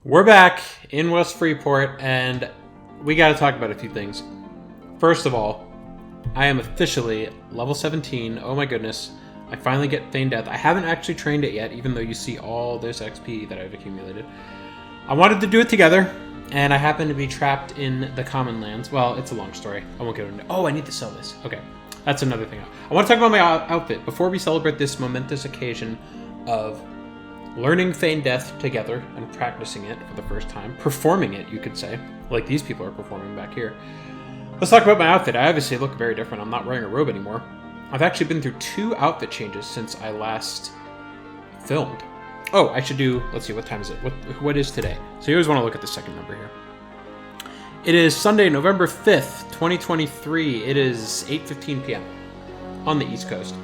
We're back in West Freeport, and we got to talk about a few things. First of all, I am officially level 17. Oh my goodness. I finally get Feign Death. I haven't actually trained it yet, even though you see all this XP that I've accumulated. I wanted to do it together, and I happen to be trapped in the Common Lands. Well, it's a long story. I won't get into it. Oh, I need to sell this. Okay, that's another thing. I want to talk about my outfit before we celebrate this momentous occasion of learning Feign Death together and practicing it for the first time. Performing it, you could say. Like these people are performing back here. Let's talk about my outfit. I obviously look very different. I'm not wearing a robe anymore. I've actually been through 2 outfit changes since I last filmed. Oh, I should do... Let's see, what time is it? What is today? So you always want to look at the second number here. It is Sunday, November 5th, 2023. It is 8:15 p.m. on the East Coast.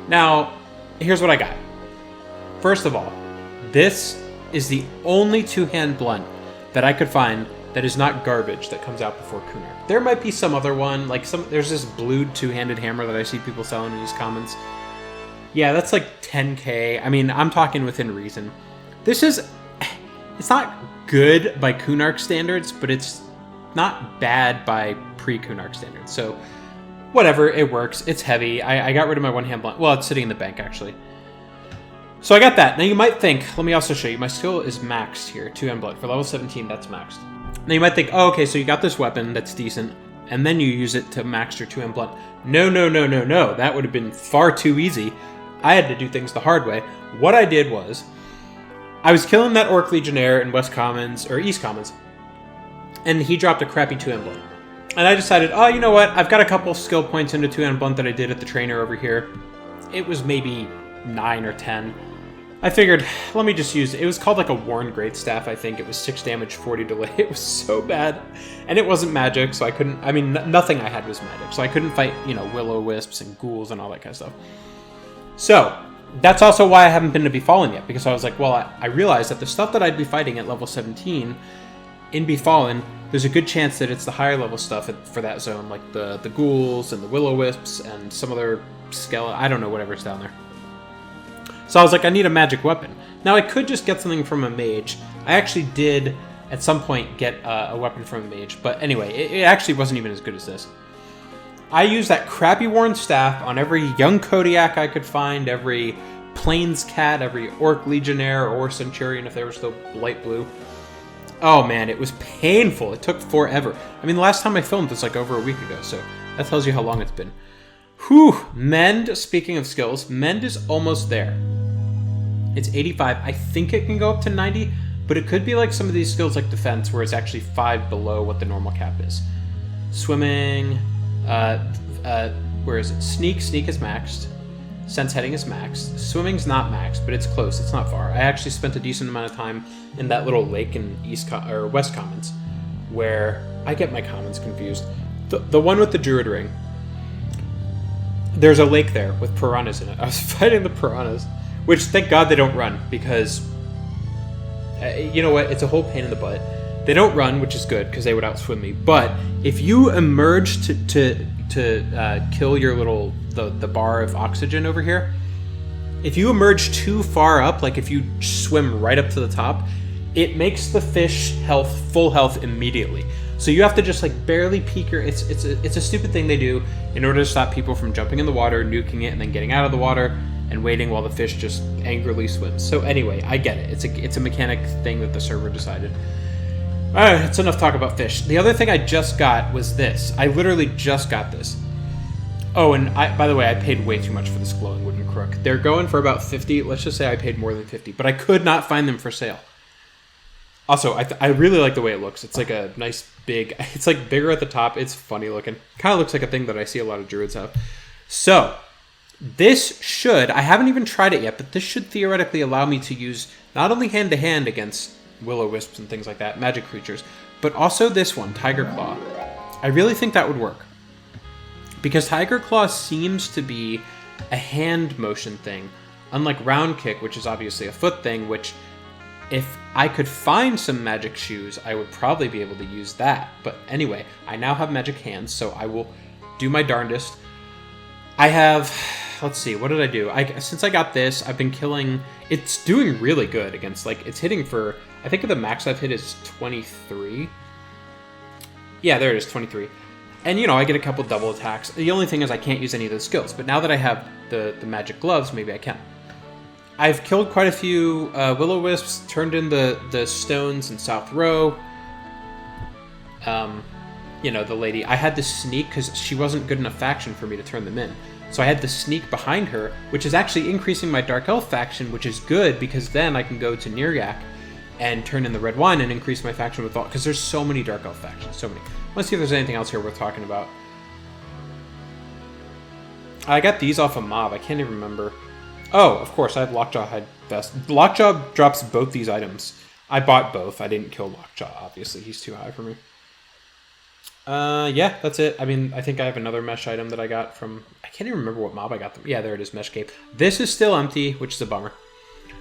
Now, here's what I got. First of all, this is the only two-hand blunt that I could find that is not garbage that comes out before Kunark. There might be some other one, like there's this blued two-handed hammer that I see people selling in these comments. Yeah, that's like 10k. I mean, I'm talking within reason. This is... It's not good by Kunark standards, but it's not bad by pre-Kunark standards. So, whatever, it works. It's heavy. I got rid of my one-hand blunt. Well, it's sitting in the bank, actually. So I got that. Now you might think, let me also show you, my skill is maxed here, 2-hand blunt. For level 17, that's maxed. Now you might think, oh, okay, so you got this weapon that's decent, and then you use it to max your 2-hand blunt. No. That would have been far too easy. I had to do things the hard way. What I did was, I was killing that Orc Legionnaire in West Commons, or East Commons, and he dropped a crappy 2-hand blunt. And I decided, oh, you know what, I've got a couple skill points into 2-hand blunt that I did at the trainer over here. It was maybe 9 or 10. I figured, let me just use, it was called like a Worn Greatstaff, I think. It was 6 damage, 40 delay. It was so bad. And it wasn't magic, so I couldn't, I mean, nothing I had was magic. So I couldn't fight, you know, will-o-wisps and ghouls and all that kind of stuff. So, that's also why I haven't been to Befallen yet, because I was like, well, I realized that the stuff that I'd be fighting at level 17 in Befallen, there's a good chance that it's the higher level stuff for that zone, like the ghouls and the will-o-wisps and some other skeleton, I don't know, whatever's down there. So I was like, I need a magic weapon. Now, I could just get something from a mage. I actually did, at some point, get a weapon from a mage. But anyway, it actually wasn't even as good as this. I used that crappy Worn Staff on every young Kodiak I could find, every Plains Cat, every Orc Legionnaire or Centurion, if they were still light blue. Oh man, it was painful. It took forever. I mean, the last time I filmed was like over a week ago, so that tells you how long it's been. Whew, Mend, speaking of skills, Mend is almost there. It's 85. I think it can go up to 90, but it could be like some of these skills like Defense, where it's actually 5 below what the normal cap is. Swimming, where is it? Sneak is maxed. Sense Heading is maxed. Swimming's not maxed, but it's close. It's not far. I actually spent a decent amount of time in that little lake in West Commons, where I get my commons confused. The one with the Druid Ring. There's a lake there with piranhas in it. I was fighting the piranhas, which thank God they don't run, because you know what? It's a whole pain in the butt. They don't run, which is good because they would outswim me. But if you emerge to kill your little the bar of oxygen over here, if you emerge too far up, like if you swim right up to the top, it makes the fish full health immediately. So you have to just like barely peek your... It's a stupid thing they do in order to stop people from jumping in the water, nuking it, and then getting out of the water and waiting while the fish just angrily swims. So anyway, I get it. It's a mechanic thing that the server decided. Alright, that's enough talk about fish. The other thing I just got was this. I literally just got this. Oh, and by the way, I paid way too much for this glowing wooden crook. They're going for about 50. Let's just say I paid more than 50, but I could not find them for sale. Also, I really like the way it looks. It's like a nice big... It's like bigger at the top. It's funny looking. Kind of looks like a thing that I see a lot of druids have. So, this should... I haven't even tried it yet, but this should theoretically allow me to use not only hand-to-hand against will-o-wisps and things like that, magic creatures, but also this one, Tiger Claw. I really think that would work. Because Tiger Claw seems to be a hand motion thing, unlike Round Kick, which is obviously a foot thing, which... If I could find some magic shoes, I would probably be able to use that. But anyway, I now have magic hands, so I will do my darndest. I have let's see, what did I do? Since I got this, I've been killing... It's doing really good against, like, it's hitting for... I think the max I've hit is 23. Yeah, there it is, 23. And, you know, I get a couple double attacks. The only thing is I can't use any of those skills. But now that I have the magic gloves, maybe I can. I've killed quite a few will-o-wisps, turned in the stones in South Row. You know, the lady... I had to sneak because she wasn't good enough faction for me to turn them in. So I had to sneak behind her, which is actually increasing my Dark Elf faction, which is good because then I can go to Niryak and turn in the red wine and increase my faction with all... Because there's so many Dark Elf factions, so many. Let's see if there's anything else here worth talking about. I got these off a mob. I can't even remember. Oh, of course, I have Lockjaw Hide Vest. Lockjaw drops both these items. I bought both. I didn't kill Lockjaw, obviously. He's too high for me. Yeah, that's it. I mean, I think I have another mesh item that I got from... I can't even remember what mob I got them. Yeah, there it is, Mesh Cape. This is still empty, which is a bummer.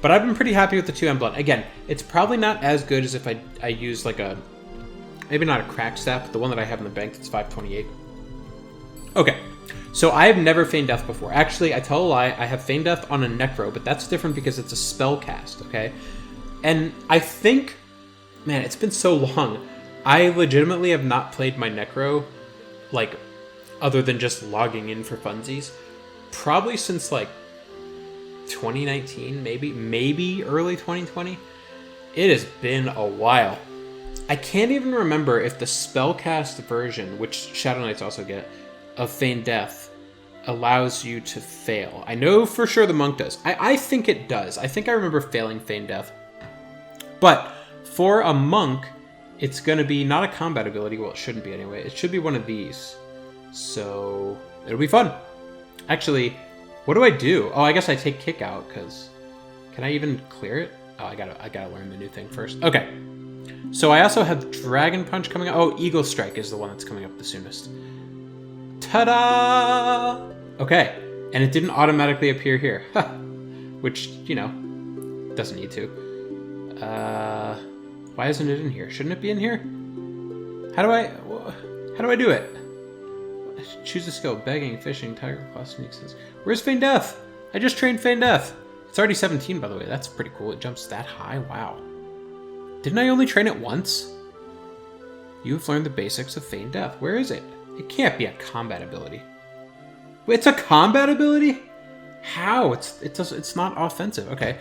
But I've been pretty happy with the 2M Blunt. Again, it's probably not as good as if I use like a... Maybe not a crack staff, but the one that I have in the bank that's 528. Okay, so I have never Feign Death before. Actually, I tell a lie, I have Feign Death on a Necro, but that's different because it's a spell cast, okay? And I think... Man, it's been so long. I legitimately have not played my Necro, like, other than just logging in for funsies, probably since, like, 2019, maybe early 2020. It has been a while. I can't even remember if the spellcast version, which Shadow Knights also get, of Feign Death allows you to fail. I know for sure the monk does. I think it does. I think I remember failing Feign Death. But for a monk, it's going to be not a combat ability. Well, it shouldn't be anyway. It should be one of these. So it'll be fun. Actually, what do I do? Oh, I guess I take kick out because... Can I even clear it? Oh, I gotta learn the new thing first. Okay. So I also have Dragon Punch coming up. Oh, Eagle Strike is the one that's coming up the soonest. Ta-da! Okay, and it didn't automatically appear here. Which, you know, doesn't need to. Why isn't it in here? Shouldn't it be in here? How do I do it? Choose a skill. Begging, fishing, tiger claw, sneaks. Where's Feign Death? I just trained Feign Death. It's already 17, by the way. That's pretty cool. It jumps that high. Wow. Didn't I only train it once? You have learned the basics of Feign Death. Where is it? It can't be a combat ability. Wait, it's a combat ability? How? It's not offensive. Okay,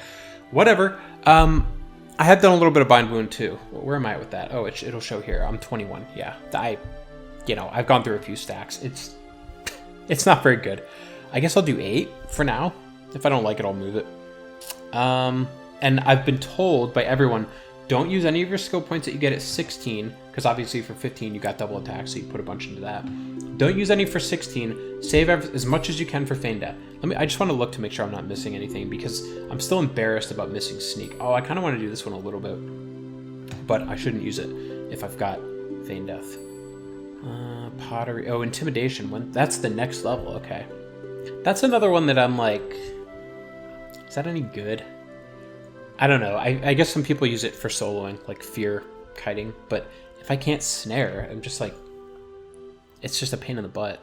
whatever. I have done a little bit of Bind Wound too. Where am I with that? Oh, it'll show here. I'm 21. Yeah, I've gone through a few stacks. It's not very good. I guess I'll do 8 for now. If I don't like it, I'll move it. And I've been told by everyone, don't use any of your skill points that you get at 16, because obviously for 15 you got double attack, so you put a bunch into that. Don't use any for 16. Save as much as you can for Feign Death. I just want to look to make sure I'm not missing anything, because I'm still embarrassed about missing Sneak. Oh, I kind of want to do this one a little bit, but I shouldn't use it if I've got Feign Death. Pottery. Oh, Intimidation. That's the next level. Okay. That's another one that I'm like, is that any good? I don't know. I guess some people use it for soloing, like fear kiting, but if I can't snare, I'm just like, it's just a pain in the butt.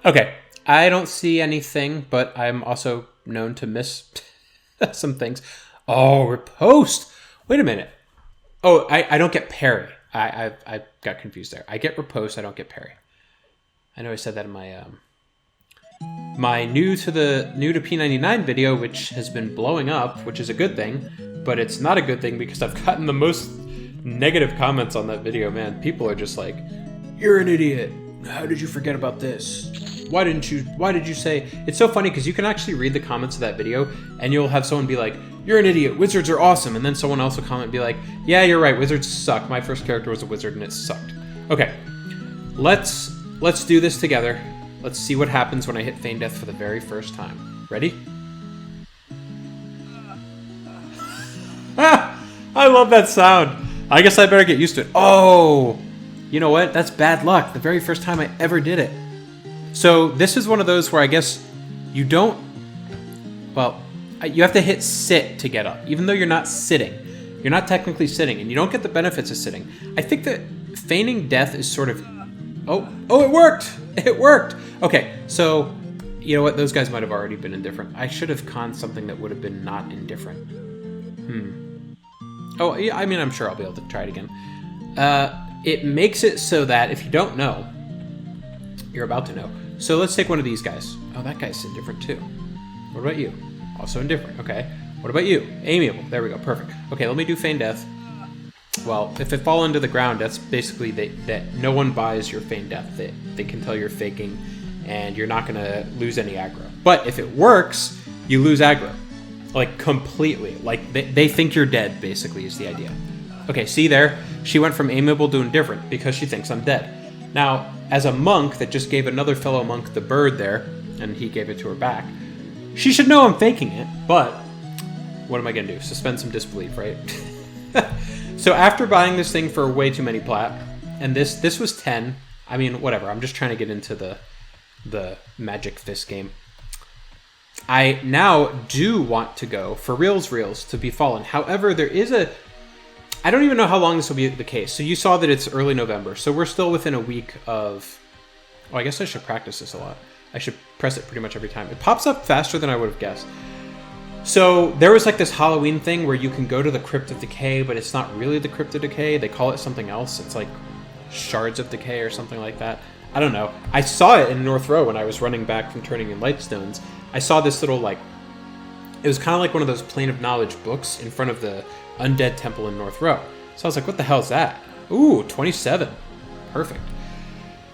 Okay, I don't see anything, but I'm also known to miss some things. Oh, riposte! Wait a minute. Oh, I don't get parry. I got confused there. I get riposte, I don't get parry. I know I said that in my my new to P99 video, which has been blowing up, which is a good thing, but it's not a good thing because I've gotten the most negative comments on that video, man. People are just like, you're an idiot. How did you forget about this? Why did you say? It's so funny because you can actually read the comments of that video and you'll have someone be like, you're an idiot, wizards are awesome. And then someone else will comment and be like, yeah, you're right, wizards suck. My first character was a wizard and it sucked. Okay, let's do this together. Let's see what happens when I hit Feign Death for the very first time. Ready? Ah! I love that sound. I guess I better get used to it. Oh! You know what? That's bad luck. The very first time I ever did it. So this is one of those where I guess you don't... Well, you have to hit sit to get up. Even though you're not sitting. You're not technically sitting, and you don't get the benefits of sitting. I think that Feigning Death is sort of... Oh, it worked! It worked! Okay, so You know what? Those guys might have already been indifferent. I should have conned something that would have been not indifferent. Oh, yeah, I mean, I'm sure I'll be able to try it again. It makes it so that if you don't know, you're about to know. So let's take one of these guys. Oh, that guy's indifferent too. What about you? Also indifferent. Okay. What about you? Amiable. There we go. Perfect. Okay, let me do Feign Death. Well, if it fall into the ground, that's basically that no one buys your Feign Death. They can tell you're faking, and you're not going to lose any aggro. But if it works, you lose aggro. Like, completely. Like, they think you're dead, basically, is the idea. Okay, see there? She went from amiable to indifferent because she thinks I'm dead. Now, as a monk that just gave another fellow monk the bird there, and he gave it to her back, she should know I'm faking it, but what am I going to do? Suspend some disbelief, right? So after buying this thing for way too many plat, and this was 10, I mean, whatever, I'm just trying to get into the Magic Fist game. I now do want to go for reals to Befallen. However, there is I don't even know how long this will be the case. So you saw that it's early November, so we're still within a week of... Oh, I guess I should practice this a lot. I should press it pretty much every time. It pops up faster than I would have guessed. So there was like this Halloween thing where you can go to the Crypt of Decay, but it's not really the Crypt of Decay. They call it something else. It's like Shards of Decay or something like that. I don't know. I saw it in North Row when I was running back from turning in Lightstones. I saw this little, like... It was kind of like one of those Plane of Knowledge books in front of the Undead Temple in North Row. So I was like, what the hell is that? Ooh, 27. Perfect.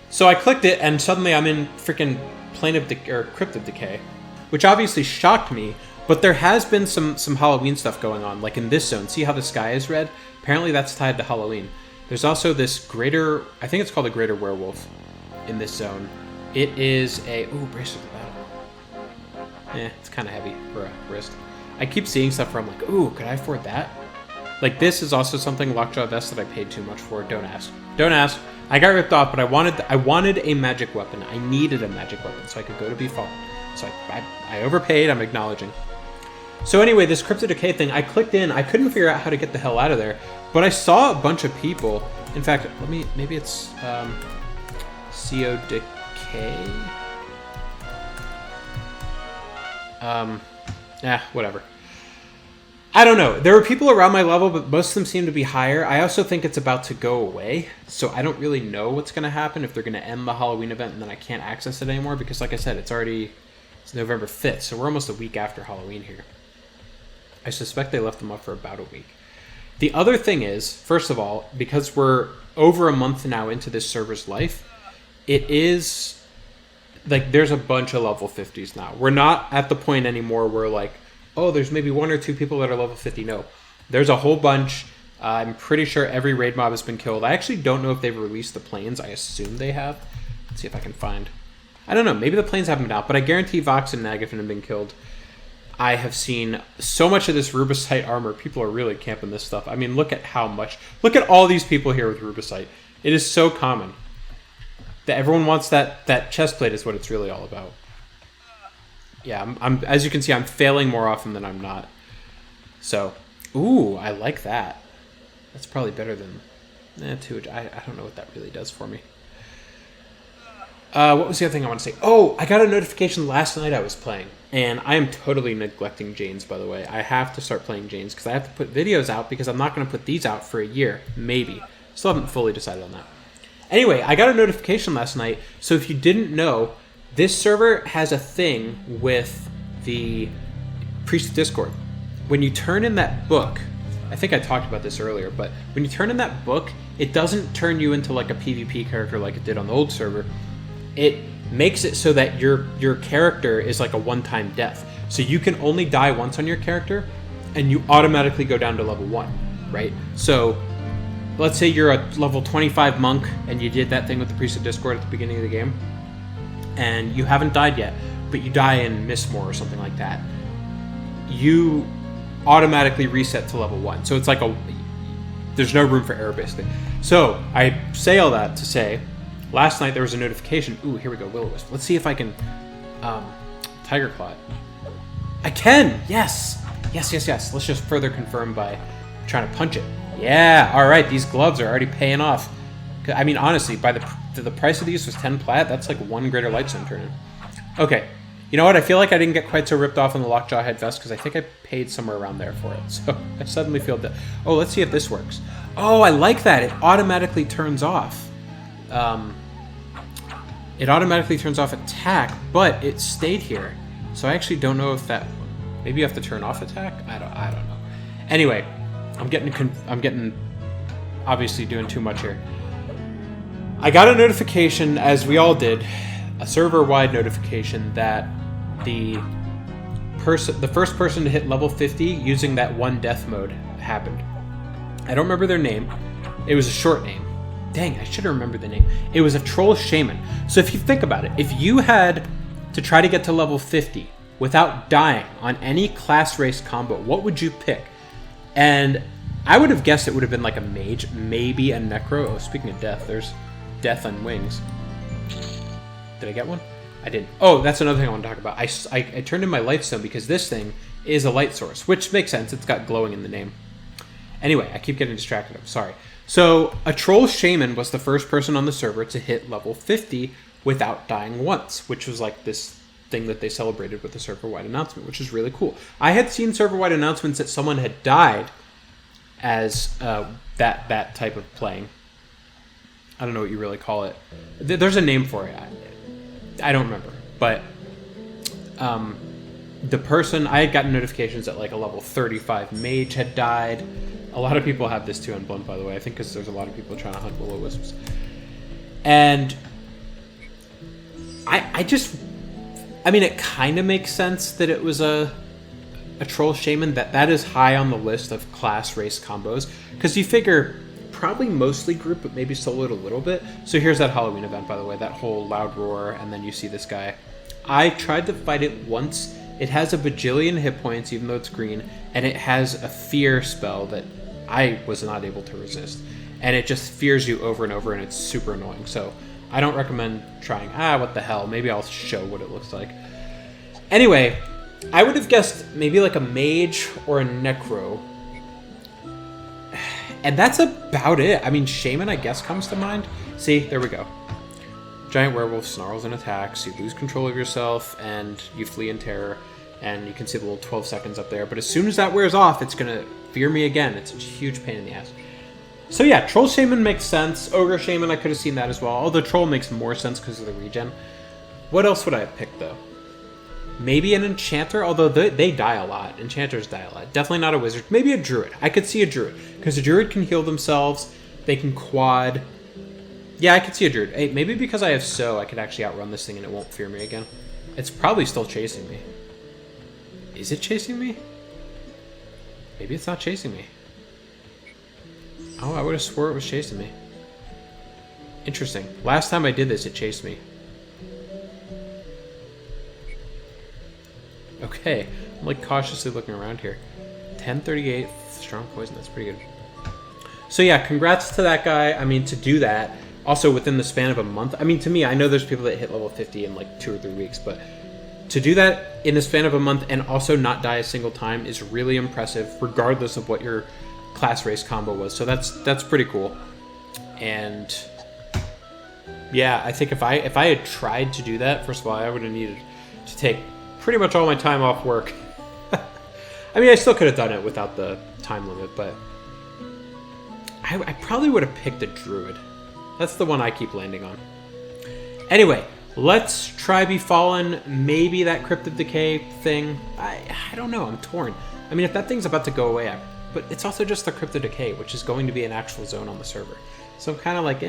So I clicked it, and suddenly I'm in freaking Crypt of Decay, which obviously shocked me. But there has been some Halloween stuff going on, like in this zone. See how the sky is red? Apparently that's tied to Halloween. There's also this greater, I think it's called a greater werewolf in this zone. It is a, ooh, bracelet of battle. It's kind of heavy for a wrist. I keep seeing stuff where I'm like, ooh, could I afford that? Like this is also something, Lockjaw Vest, that I paid too much for. Don't ask. Don't ask. I got ripped off, but I wanted a magic weapon. I needed a magic weapon so I could go to Befallen. So I overpaid, I'm acknowledging. So anyway, this Crypt of Decay thing, I clicked in, I couldn't figure out how to get the hell out of there, but I saw a bunch of people. In fact, maybe it's CO Decay? Whatever. I don't know. There were people around my level, but most of them seem to be higher. I also think it's about to go away, so I don't really know what's going to happen, if they're going to end the Halloween event and then I can't access it anymore, because like I said, it's November 5th, so we're almost a week after Halloween here. I suspect they left them up for about a week. The other thing is, first of all, because we're over a month now into this server's life, it is, like, there's a bunch of level 50s now. We're not at the point anymore where, like, oh, there's maybe one or two people that are level 50. No. There's a whole bunch. I'm pretty sure every raid mob has been killed. I actually don't know if they've released the planes. I assume they have. Let's see if I can find... I don't know. Maybe the planes haven't been out, but I guarantee Vox and Nagafen have been killed. I have seen so much of this Rubicite armor. People are really camping this stuff. I mean, look at how much... Look at all these people here with Rubicite. It is so common. That everyone wants that chest plate is what it's really all about. Yeah, I'm as you can see, I'm failing more often than I'm not. So, ooh, I like that. That's probably better than... I don't know what that really does for me. What was the other thing I want to say? Oh, I got a notification last night I was playing. And I am totally neglecting Janes, by the way. I have to start playing Janes because I have to put videos out because I'm not going to put these out for a year. Maybe. Still haven't fully decided on that. Anyway, I got a notification last night. So if you didn't know, this server has a thing with the Priest of Discord. When you turn in that book, I think I talked about this earlier, but when you turn in that book, it doesn't turn you into like a PvP character like it did on the old server. It makes it so that your character is like a one-time death. So you can only die once on your character, and you automatically go down to level 1, right? So let's say you're a level 25 monk, and you did that thing with the Priest of Discord at the beginning of the game, and you haven't died yet, but you die in Mistmore or something like that. You automatically reset to level 1. So it's like there's no room for error, basically. So I say all that to say, last night there was a notification. Ooh, here we go, Will-O-Wisp. Let's see if I can Tiger Claw. I can! Yes! Yes. Let's just further confirm by trying to punch it. Yeah, alright, these gloves are already paying off. I mean, honestly, by the price of these was 10 plat, that's like 1 greater Lightstone turn-in. Okay, You know what? I feel like I didn't get quite so ripped off on the Lockjaw Head vest because I think I paid somewhere around there for it. So I suddenly feel that. Oh, let's see if this works. Oh, I like that. It automatically turns off. It automatically turns off attack, but it stayed here. So I actually don't know if that. Maybe you have to turn off attack. I don't know. Anyway, I'm getting obviously doing too much here. I got a notification, as we all did, a server-wide notification that the first person to hit level 50 using that one death mode happened. I don't remember their name. It was a short name. Dang, I should have remembered the name. It was a troll shaman. So if you think about it, if you had to try to get to level 50 without dying on any class race combo, what would you pick? And I would have guessed it would have been like a mage, maybe a necro. Oh, speaking of death, there's death on wings. Did I get one? I didn't. Oh, that's another thing I want to talk about. I turned in my lightstone because this thing is a light source, which makes sense. It's got glowing in the name. Anyway, I keep getting distracted. I'm sorry. So a troll shaman was the first person on the server to hit level 50 without dying once, which was like this thing that they celebrated with the server-wide announcement, which is really cool. I had seen server-wide announcements that someone had died as that type of playing. I don't know what you really call it. There's a name for it. I don't remember, but the person, I had gotten notifications that like a level 35 mage had died. A lot of people have this too on Blunt, by the way. I think because there's a lot of people trying to hunt will-o-wisps. And I mean, it kind of makes sense that it was a troll shaman. That is high on the list of class race combos, because you figure probably mostly group, but maybe soloed a little bit. So here's that Halloween event, by the way, that whole loud roar, and then you see this guy. I tried to fight it once. It has a bajillion hit points, even though it's green, and it has a fear spell that I was not able to resist. And it just fears you over and over, and it's super annoying. So I don't recommend trying. What the hell? Maybe I'll show what it looks like. Anyway, I would have guessed maybe like a mage or a necro. And that's about it. I mean, shaman, I guess, comes to mind. See, there we go. Giant werewolf snarls and attacks. You lose control of yourself, and you flee in terror. And you can see the little 12 seconds up there. But as soon as that wears off, it's going to fear me again. It's a huge pain in the ass. So yeah, Troll Shaman makes sense. Ogre Shaman, I could have seen that as well. Although Troll makes more sense because of the regen. What else would I have picked, though? Maybe an Enchanter, although they die a lot. Enchanters die a lot. Definitely not a Wizard. Maybe a Druid. I could see a Druid. Because a Druid can heal themselves. They can quad. Yeah, I could see a Druid. Hey, maybe because I have So, I could actually outrun this thing and it won't fear me again. It's probably still chasing me. Is it chasing me? Maybe it's not chasing me. Oh, I would have swore it was chasing me. Interesting. Last time I did this, it chased me. Okay. I'm like cautiously looking around here. 1038 strong poison. That's pretty good. So yeah, congrats to that guy. I mean, to do that, also within the span of a month. I mean, to me, I know there's people that hit level 50 in like 2 or 3 weeks, but to do that in the span of a month and also not die a single time is really impressive, regardless of what your class race combo was. So that's pretty cool. And yeah, I think if I had tried to do that, first of all, I would have needed to take pretty much all my time off work. I mean, I still could have done it without the time limit, but I probably would have picked a Druid. That's the one I keep landing on. Anyway, let's try Befallen. Maybe that Crypt of Decay thing. I don't know. I'm torn. I mean, if that thing's about to go away, but it's also just the Crypt of Decay, which is going to be an actual zone on the server. So I'm kind of like,